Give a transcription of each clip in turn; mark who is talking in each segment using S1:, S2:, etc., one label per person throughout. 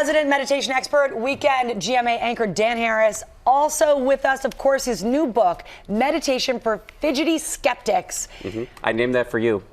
S1: resident meditation expert, weekend GMA anchor Dan Harris. Also with us, of course, his new book, Meditation for Fidgety Skeptics.
S2: I named that for you.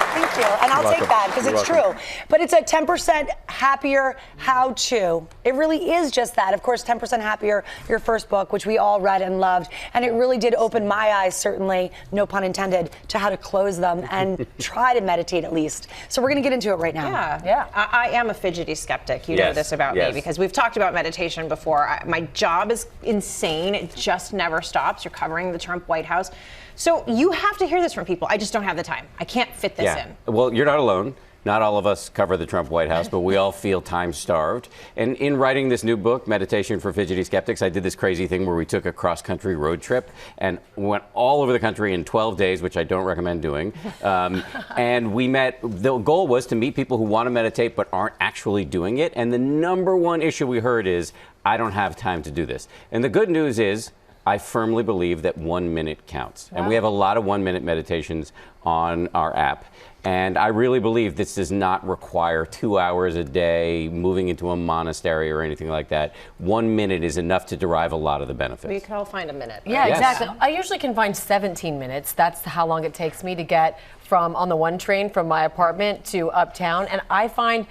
S1: Thank you. And I'll take that because it's true. But it's a 10% happier how-to. It really is just that. Of course, 10% happier, your first book, which we all read and loved. And it really did open my eyes, certainly, no pun intended, to how to close them and try to meditate at least. So we're going to get into it right now.
S3: Yeah. I am a fidgety skeptic. You know this about me because we've talked about meditation before. My job is insane. It just never stops. You're covering the Trump White House. So you have to hear this from people. I just don't have the time. I can't fit this in.
S2: Well, you're not alone. Not all of us cover the Trump White House, but we all feel time-starved. And in writing this new book, Meditation for Fidgety Skeptics, I did this crazy thing where we took a cross-country road trip and went all over the country in 12 days, which I don't recommend doing. And we met, the goal was to meet people who want to meditate but aren't actually doing it. And the number one issue we heard is, I don't have time to do this. And the good news is, I firmly believe that 1 minute counts. And we have a lot of 1 minute meditations on our app. And I really believe this does not require 2 hours a day, moving into a monastery or anything like that. 1 minute is enough to derive a lot of the benefits.
S3: We can all find a minute.
S4: Right? Yeah, exactly. I usually can find 17 minutes. That's how long it takes me to get from on the one train from my apartment to uptown. And I find,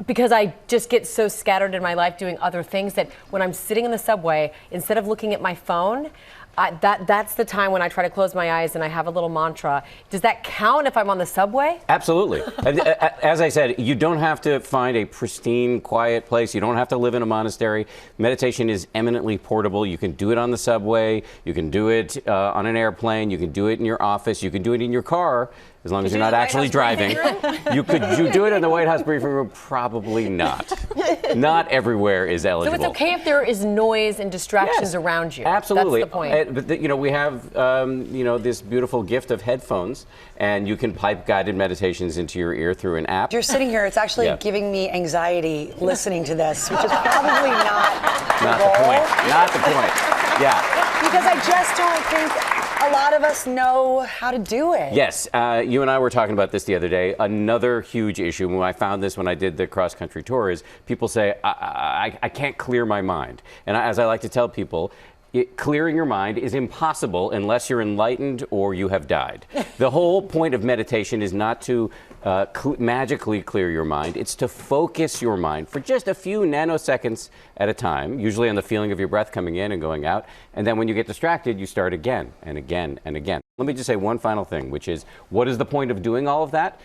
S4: because I just get so scattered in my life doing other things, that when I'm sitting in the subway, instead of looking at my phone, that's the time when I try to close my eyes and I have a little mantra. Does that count if I'm on the subway?
S2: Absolutely. As I said, you don't have to find a pristine, quiet place. You don't have to live in a monastery. Meditation is eminently portable. You can do it on the subway. You can do it on an airplane. You can do it in your office. You can do it in your car. As long as you're not actually driving. You do it in the White House briefing room? Probably not. Not everywhere is eligible.
S4: So it's okay if there is noise and distractions around you.
S2: Absolutely.
S4: That's the point.
S2: But we have this beautiful gift of headphones, and you can pipe guided meditations into your ear through an app.
S1: You're sitting here, it's actually giving me anxiety listening to this, which is probably not
S2: the point. Not the point. Yeah.
S1: Because I just don't think a lot of us know how to do it.
S2: Yes, you and I were talking about this the other day. Another huge issue, when I found this when I did the cross-country tour, is people say, I can't clear my mind. And as I like to tell people, clearing your mind is impossible unless you're enlightened or you have died. The whole point of meditation is not to magically clear your mind. It's to focus your mind for just a few nanoseconds at a time, usually on the feeling of your breath coming in and going out. And then when you get distracted, you start again and again and again. Let me just say one final thing, which is, what is the point of doing all of that?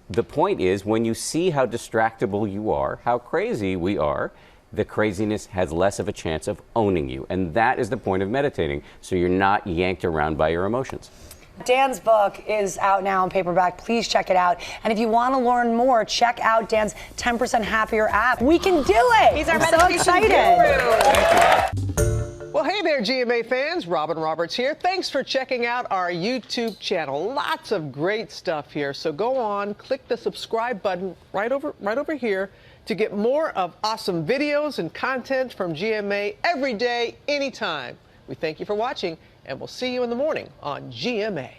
S2: The point is, when you see how distractible you are, how crazy we are, the craziness has less of a chance of owning you. And that is the point of meditating, so you're not yanked around by your emotions.
S1: Dan's book is out now in paperback. Please check it out. And if you want to learn more, check out Dan's 10% Happier app. We can do it.
S3: He's our
S1: so excited.
S2: Thank you.
S5: Well, hey there, GMA fans. Robin Roberts here. Thanks for checking out our YouTube channel. Lots of great stuff here. So go on, click the subscribe button right over here to get more of awesome videos and content from GMA every day, anytime. We thank you for watching, and we'll see you in the morning on GMA.